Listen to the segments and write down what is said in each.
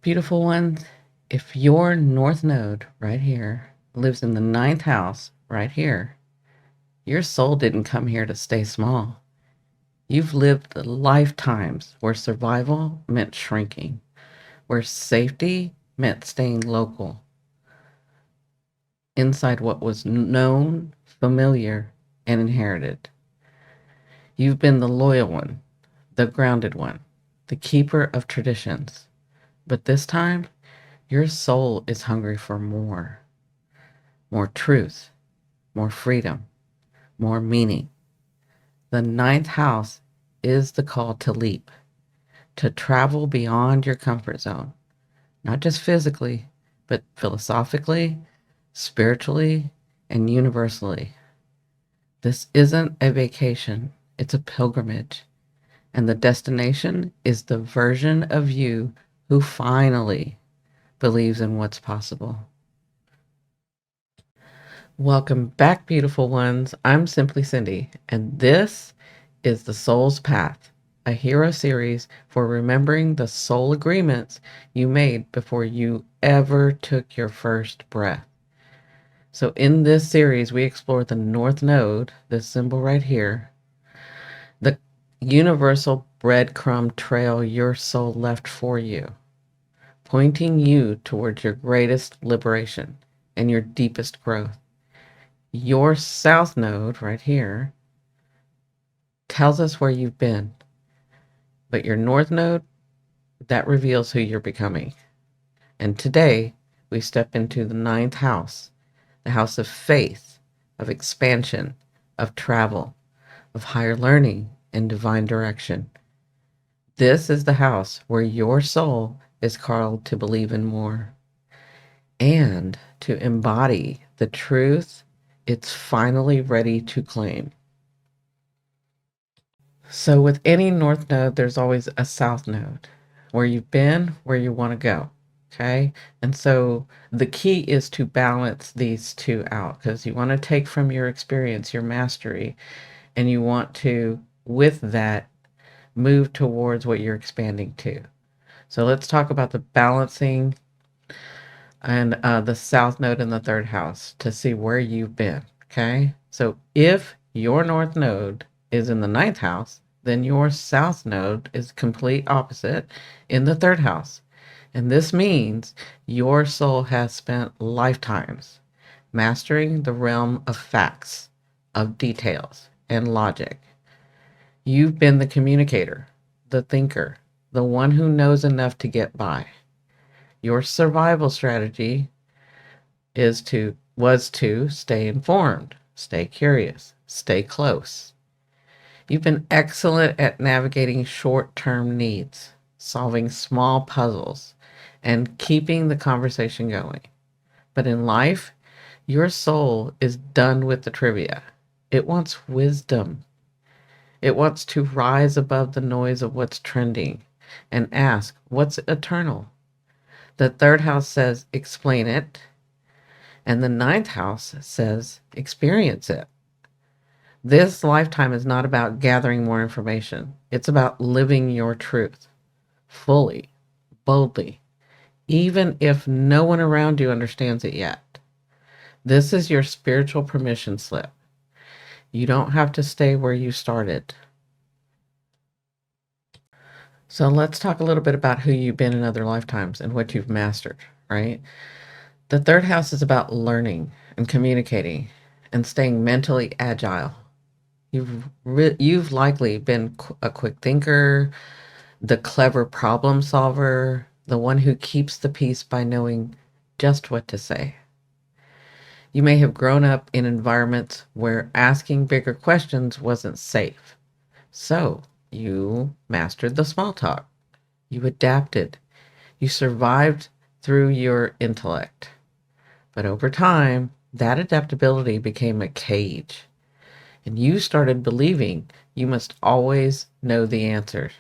Beautiful ones, if your North Node right here lives in the ninth house right here, your soul didn't come here to stay small. You've lived lifetimes where survival meant shrinking, where safety meant staying local, inside what was known, familiar, and inherited. You've been the loyal one, the grounded one, the keeper of traditions. But this time, your soul is hungry for more truth, more freedom, more meaning. The ninth house is the call to leap, to travel beyond your comfort zone, not just physically, but philosophically, spiritually, and universally. This isn't a vacation, it's a pilgrimage. And the destination is the version of you who finally believes in what's possible. Welcome back, beautiful ones. I'm Simply Cindy, and this is The Soul's Path, a hero series for remembering the soul agreements you made before you ever took your first breath. So, in this series, we explore the North Node, this symbol right here, the universal breadcrumb trail your soul left for you, pointing you towards your greatest liberation and your deepest growth. Your South Node right here tells us where you've been, but your North Node, that reveals who you're becoming. And today, we step into the ninth house, the house of faith, of expansion, of travel, of higher learning and divine direction. This is the house where your soul is called to believe in more and to embody the truth it's finally ready to claim. So, with any North Node, there's always a South Node, where you've been, where you want to go. Okay. And so the key is to balance these two out because you want to take from your experience, your mastery, and you want to, with that, move towards what you're expanding to. So let's talk about the balancing and the South Node in the third house to see where you've been. Okay. So if your North Node is in the ninth house, then your South Node is complete opposite in the third house. And this means your soul has spent lifetimes mastering the realm of facts, of details, and logic. You've been the communicator, the thinker, the one who knows enough to get by. Your survival strategy was to stay informed, stay curious, stay close. You've been excellent at navigating short-term needs, solving small puzzles, and keeping the conversation going. But in life, your soul is done with the trivia. It wants wisdom. It wants to rise above the noise of what's trending and ask, what's eternal? The third house says, explain it. And the ninth house says, experience it. This lifetime is not about gathering more information. It's about living your truth fully, boldly, even if no one around you understands it yet. This is your spiritual permission slip. You don't have to stay where you started. So let's talk a little bit about who you've been in other lifetimes and what you've mastered, right? The third house is about learning and communicating and staying mentally agile. You've likely been a quick thinker, the clever problem solver, the one who keeps the peace by knowing just what to say. You may have grown up in environments where asking bigger questions wasn't safe. So you mastered the small talk. You adapted. You survived through your intellect. But over time, that adaptability became a cage. And you started believing you must always know the answers,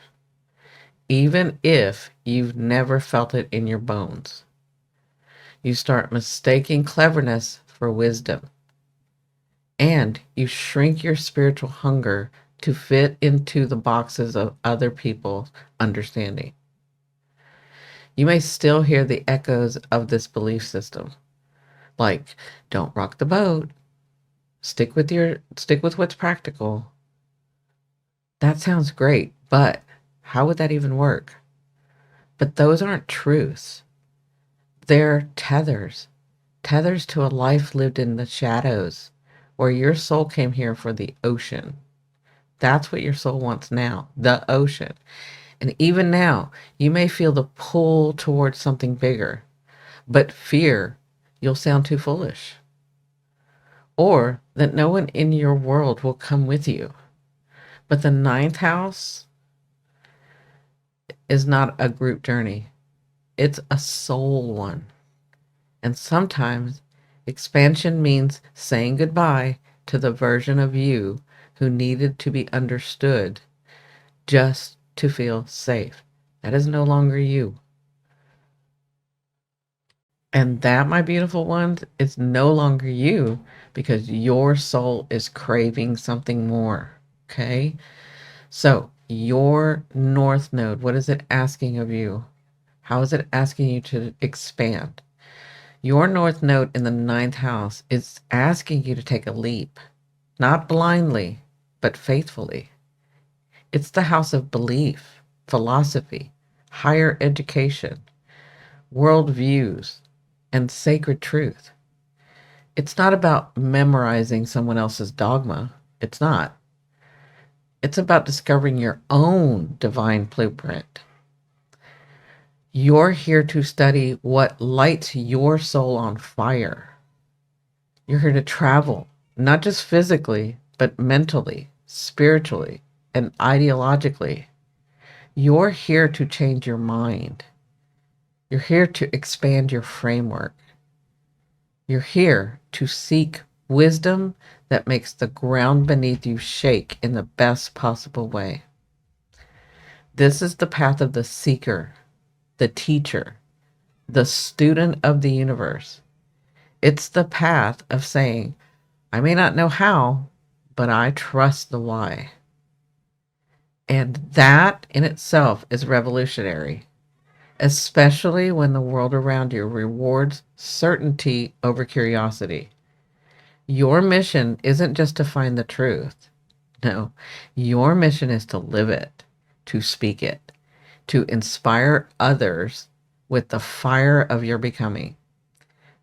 even if you've never felt it in your bones. You start mistaking cleverness for wisdom, and you shrink your spiritual hunger to fit into the boxes of other people's understanding. You may still hear the echoes of this belief system, like don't rock the boat, stick with what's practical. That sounds great, but how would that even work? But those aren't truths. They're tethers to a life lived in the shadows, where your soul came here for the ocean. That's what your soul wants now, the ocean. And even now, you may feel the pull towards something bigger, but fear you'll sound too foolish, or that no one in your world will come with you. But the ninth house is not a group journey, it's a soul one. And sometimes expansion means saying goodbye to the version of you who needed to be understood just to feel safe. That is no longer you. And that, my beautiful ones, is no longer you because your soul is craving something more. Okay. So, your North Node, what is it asking of you? How is it asking you to expand? Your North Node in the ninth house is asking you to take a leap, not blindly, but faithfully. It's the house of belief, philosophy, higher education, worldviews, and sacred truth. It's not about memorizing someone else's dogma. It's not. It's about discovering your own divine blueprint. You're here to study what lights your soul on fire. You're here to travel, not just physically, but mentally, spiritually, and ideologically. You're here to change your mind. You're here to expand your framework. You're here to seek wisdom that makes the ground beneath you shake in the best possible way. This is the path of the seeker, the teacher, the student of the universe. It's the path of saying, I may not know how, but I trust the why. And that in itself is revolutionary, especially when the world around you rewards certainty over curiosity. Your mission isn't just to find the truth. No, your mission is to live it, to speak it, to inspire others with the fire of your becoming.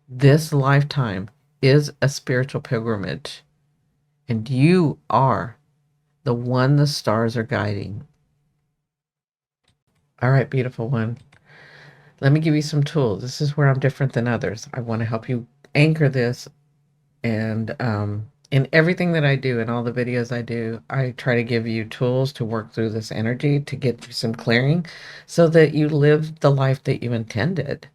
This lifetime is a spiritual pilgrimage, and you are the one the stars are guiding. All right, beautiful one. Let me give you some tools. This is where I'm different than others. I want to help you anchor this. And in everything that I do, in all the videos I do, I try to give you tools to work through this energy to get you some clearing so that you live the life that you intended.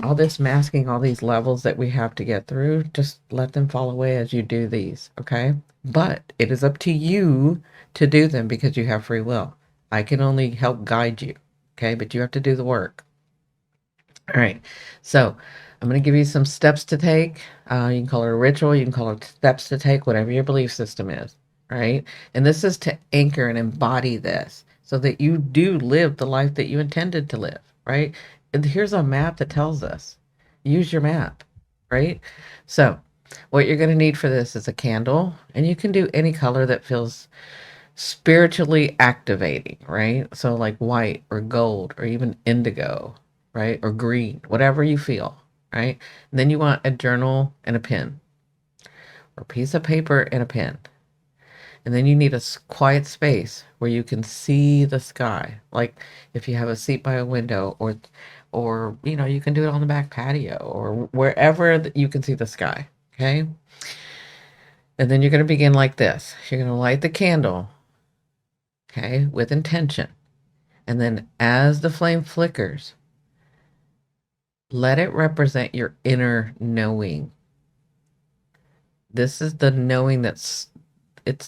All this masking, all these levels that we have to get through, just let them fall away as you do these, okay? But it is up to you to do them because you have free will. I can only help guide you, okay? But you have to do the work. All right. So I'm going to give you some steps to take. You can call it a ritual. You can call it steps to take, whatever your belief system is, right? And this is to anchor and embody this so that you do live the life that you intended to live, right? And here's a map that tells us. Use your map, right? So what you're going to need for this is a candle, and you can do any color that feels spiritually activating, right? So like white or gold or even indigo, right? Or green, whatever you feel, right? And then you want a journal and a pen or a piece of paper and a pen. And then you need a quiet space where you can see the sky. Like if you have a seat by a window or you know, you can do it on the back patio or wherever you can see the sky, okay? And then you're going to begin like this. You're going to light the candle, okay, with intention. And then as the flame flickers, let it represent your inner knowing. This is the knowing it's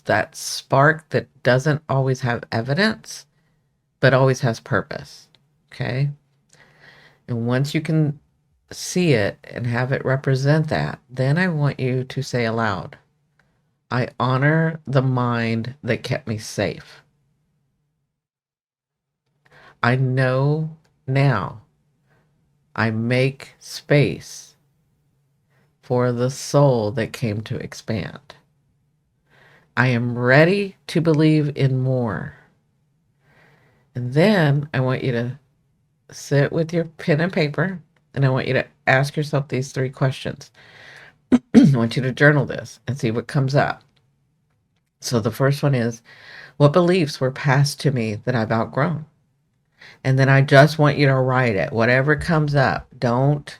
that spark that doesn't always have evidence, but always has purpose. Okay. And once you can see it and have it represent that, then I want you to say aloud, I honor the mind that kept me safe. I know Now I make space for the soul that came to expand. I am ready to believe in more. And then I want you to sit with your pen and paper and I want you to ask yourself these 3 questions. I want you to journal this and see what comes up. So the first one is, what beliefs were passed to me that I've outgrown? And then I just want you to write it. Whatever comes up, don't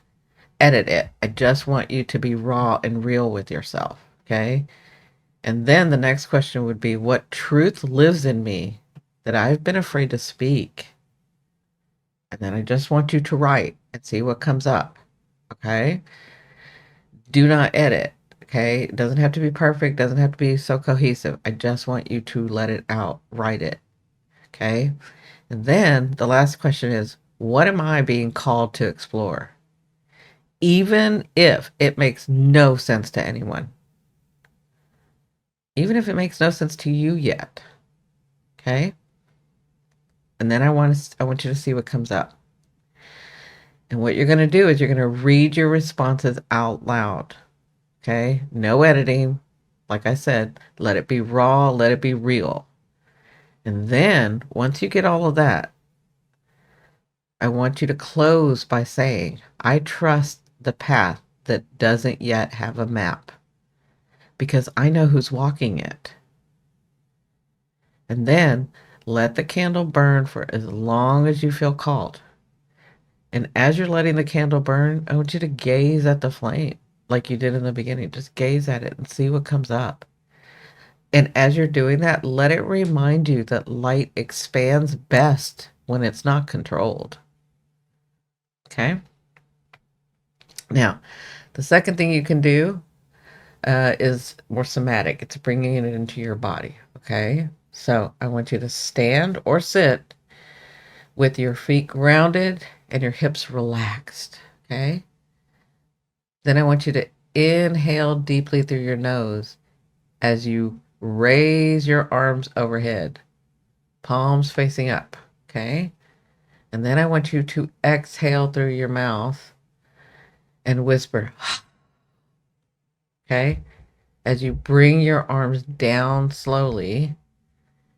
edit it. I just want you to be raw and real with yourself. Okay. And then the next question would be, what truth lives in me that I've been afraid to speak? And then I just want you to write and see what comes up. Okay. Do not edit. Okay. It doesn't have to be perfect, doesn't have to be so cohesive. I just want you to let it out, write it. Okay. And then the last question is, what am I being called to explore? Even if it makes no sense to anyone, even if it makes no sense to you yet. Okay. And then I want you to see what comes up. And what you're going to do is you're going to read your responses out loud. Okay. No editing. Like I said, let it be raw, let it be real. And then once you get all of that, I want you to close by saying, I trust the path that doesn't yet have a map because I know who's walking it. And then let the candle burn for as long as you feel called. And as you're letting the candle burn, I want you to gaze at the flame like you did in the beginning. Just gaze at it and see what comes up. And as you're doing that, let it remind you that light expands best when it's not controlled. Okay? Now, the second thing you can do is more somatic. It's bringing it into your body. Okay? So I want you to stand or sit with your feet grounded and your hips relaxed. Okay? Then I want you to inhale deeply through your nose as you raise your arms overhead, palms facing up. Okay? And then I want you to exhale through your mouth and whisper, okay? As you bring your arms down slowly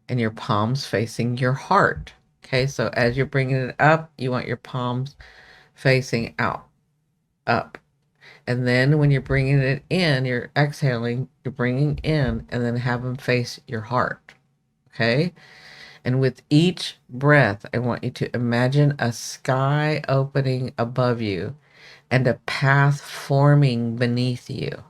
and your palms facing your heart. Okay, so as you're bringing it up, you want your palms facing out, up. And then when you're bringing it in, you're exhaling, you're bringing in, and then have them face your heart. Okay? And with each breath, I want you to imagine a sky opening above you and a path forming beneath you.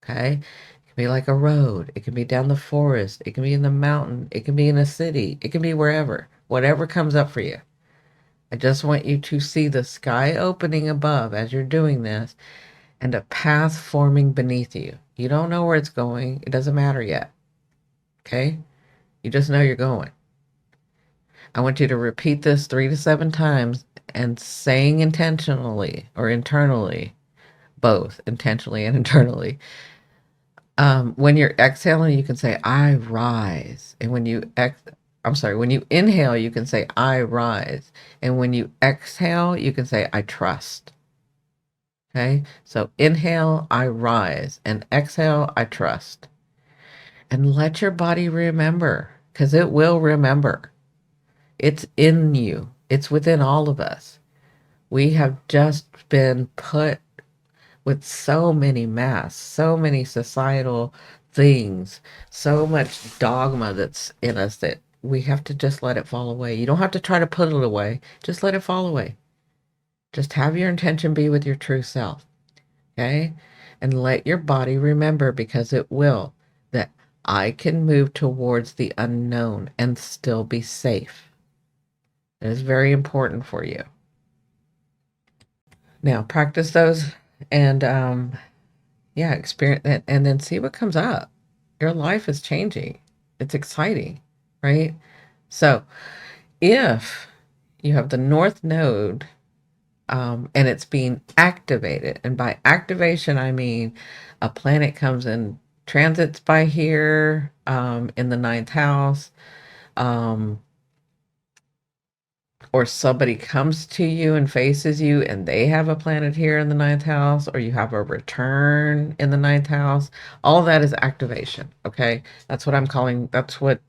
Okay? It can be like a road. It can be down the forest. It can be in the mountain. It can be in a city. It can be wherever. Whatever comes up for you. I just want you to see the sky opening above as you're doing this and a path forming beneath you. You don't know where it's going. It doesn't matter yet. Okay? You just know you're going. I want you to repeat this 3 to 7 times and saying intentionally or internally, both intentionally and internally. When you're exhaling, you can say, I rise. And when you inhale, you can say, I rise. And when you exhale, you can say, I trust. Okay. So inhale, I rise. And exhale, I trust. And let your body remember, because it will remember. It's in you. It's within all of us. We have just been put with so many masks, so many societal things, so much dogma that's in us that we have to just let it fall away. You don't have to try to put it away. Just let it fall away. Just have your intention be with your true self. Okay? And let your body remember, because it will, that I can move towards the unknown and still be safe. It is very important for you. Now, practice those and yeah, experience it and then see what comes up. Your life is changing. It's exciting, right? So, if you have the North Node and it's being activated, and by activation, I mean a planet comes and transits by here in the ninth house, um, or somebody comes to you and faces you and they have a planet here in the ninth house, or you have a return in the ninth house, all that is activation. Okay. That's what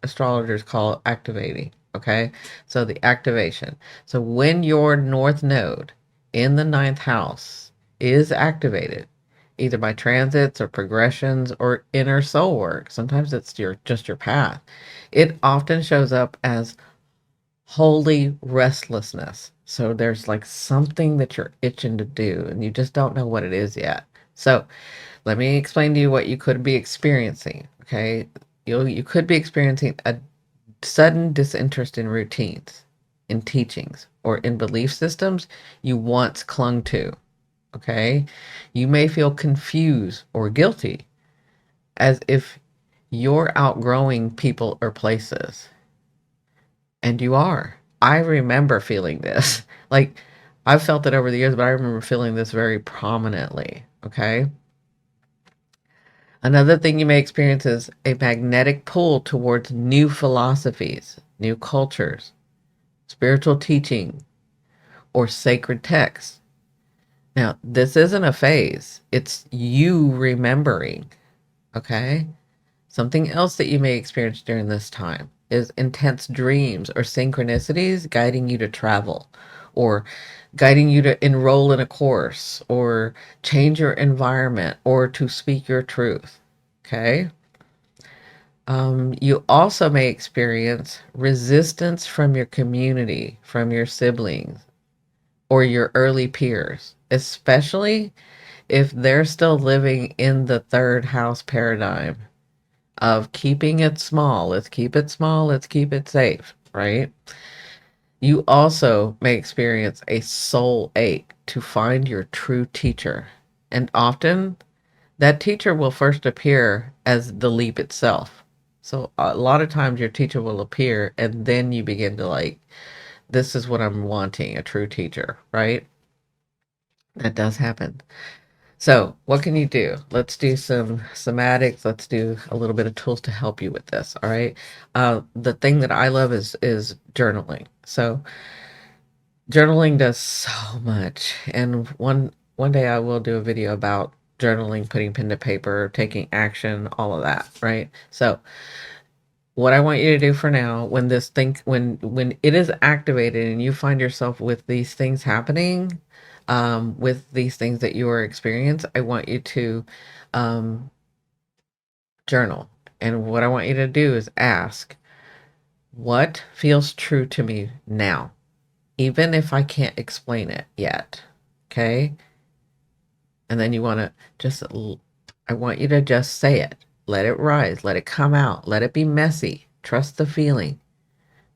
astrologers call activating. Okay. So the activation. So when your north node in the ninth house is activated, either by transits or progressions or inner soul work, sometimes it's just your path. It often shows up as holy restlessness. So there's like something that you're itching to do and you just don't know what it is yet. So let me explain to you what you could be experiencing. Okay. You could be experiencing a sudden disinterest in routines, in teachings, or in belief systems you once clung to. Okay. You may feel confused or guilty as if you're outgrowing people or places. And you are. I remember feeling this. Like, I've felt it over the years, but I remember feeling this very prominently. Okay. Another thing you may experience is a magnetic pull towards new philosophies, new cultures, spiritual teaching, or sacred texts. Now, this isn't a phase, it's you remembering. Okay. Something else that you may experience during this time is intense dreams or synchronicities guiding you to travel, or guiding you to enroll in a course, or change your environment, or to speak your truth. Okay. You also may experience resistance from your community, from your siblings, or your early peers, especially if they're still living in the third house paradigm of keeping it small. Let's keep it small. Let's keep it safe, right? You also may experience a soul ache to find your true teacher. And often that teacher will first appear as the leap itself. So a lot of times your teacher will appear and then you begin to like, this is what I'm wanting, a true teacher, right? That does happen. So, what can you do? Let's do some somatics. Let's do a little bit of tools to help you with this. All right. The thing that I love is journaling. So, journaling does so much. And one day I will do a video about journaling, putting pen to paper, taking action, all of that. Right. So, what I want you to do for now, when it is activated and you find yourself with these things happening, with these things that you are experiencing, I want you to um, journal. And what I want you to do is ask, what feels true to me now, even if I can't explain it yet. Okay. And then you want to I want you to just say it. Let it rise. Let it come out. Let it be messy. Trust the feeling.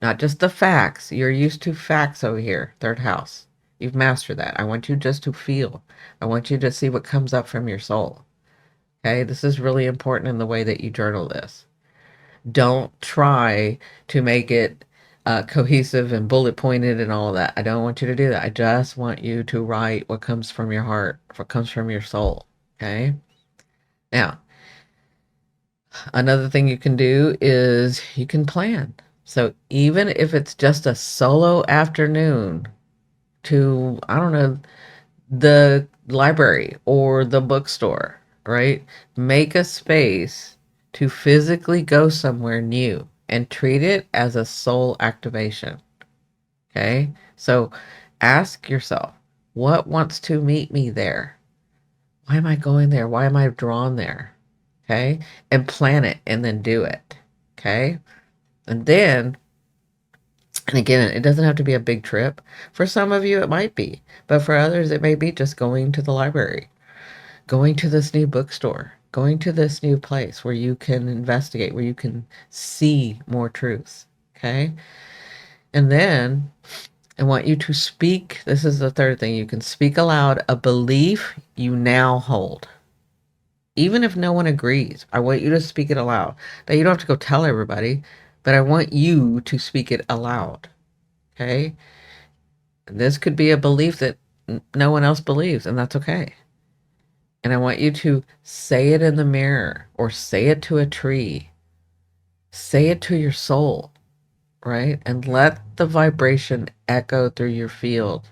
Not just the facts. You're used to facts over here, third house. You've mastered that. I want you just to feel. I want you to see what comes up from your soul. Okay, this is really important in the way that you journal this. Don't try to make it cohesive and bullet pointed and all of that. I don't want you to do that. I just want you to write what comes from your heart, what comes from your soul. Okay, now another thing you can do is you can plan. So even if it's just a solo afternoon to, I don't know, the library or the bookstore, right? Make a space to physically go somewhere new and treat it as a soul activation. Okay. So ask yourself, what wants to meet me there? Why am I going there? Why am I drawn there? Okay. And plan it and then do it. Okay. And then, and again, it doesn't have to be a big trip. For some of you, it might be, but for others, it may be just going to the library, going to this new bookstore, going to this new place where you can investigate, where you can see more truths. Okay. And then I want you to speak. This is the third thing. You can speak aloud a belief you now hold. Even if no one agrees, I want you to speak it aloud. Now, you don't have to go tell everybody, but I want you to speak it aloud. Okay. This could be a belief that no one else believes, and that's okay. And I want you to say it in the mirror or say it to a tree. Say it to your soul. right? And let the vibration echo through your field.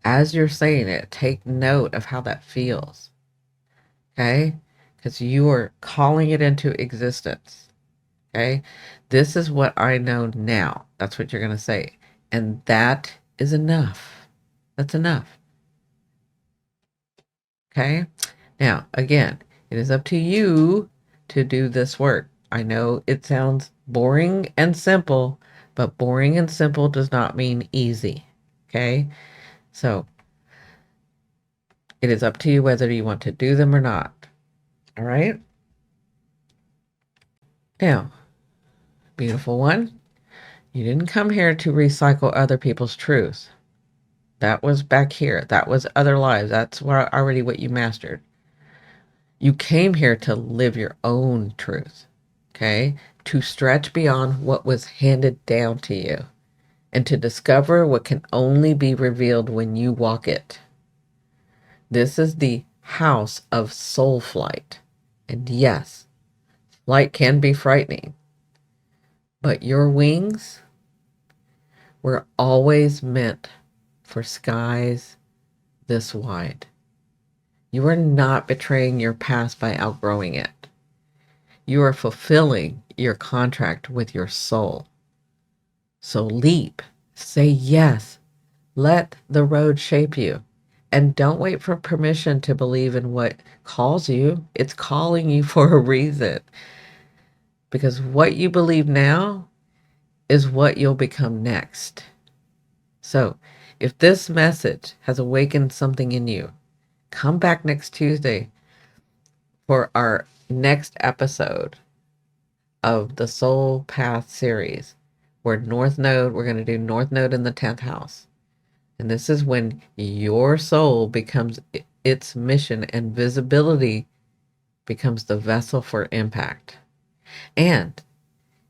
As you're saying it, take note of how that feels, okay? Because you are calling it into existence, okay? This is what I know now. That's what you're going to say. And that is enough. That's enough, okay? Now, again, it is up to you to do this work. I know it sounds boring and simple, but boring and simple does not mean easy, okay? So it is up to you whether you want to do them or not. All right. Now, beautiful one, you didn't come here to recycle other people's truths. That was back here. That was other lives. That's already what you mastered. You came here to live your own truth, okay? To stretch beyond what was handed down to you and to discover what can only be revealed when you walk it. This is the house of soul flight. And yes, flight can be frightening, but your wings were always meant for skies this wide. You are not betraying your past by outgrowing it. You are fulfilling your contract with your soul. So leap, say yes, let the road shape you. And don't wait for permission to believe in what calls you. It's calling you for a reason. Because what you believe now is what you'll become next. So, if this message has awakened something in you, come back next Tuesday for our next episode of the Soul Path series. We're going to do North Node in the 10th house. And this is when your soul becomes its mission and visibility becomes the vessel for impact. And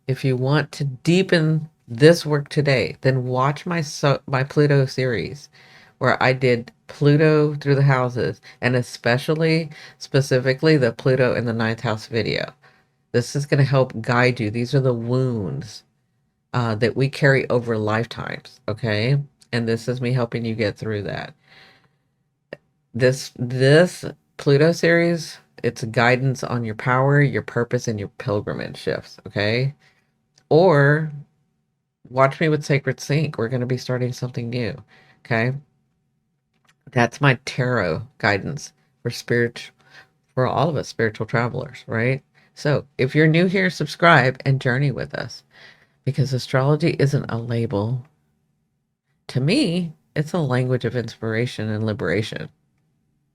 if you want to deepen this work today, then watch my Pluto series where I did Pluto through the houses and specifically the Pluto in the 9th house video. This is going to help guide you. These are the wounds that we carry over lifetimes, okay? And this is me helping you get through that. This Pluto series, it's guidance on your power, your purpose, and your pilgrimage shifts, okay? Or watch me with Sacred Sync. We're going to be starting something new, okay? That's my tarot guidance for all of us spiritual travelers, right? So if you're new here, subscribe and journey with us because astrology isn't a label. To me, it's a language of inspiration and liberation.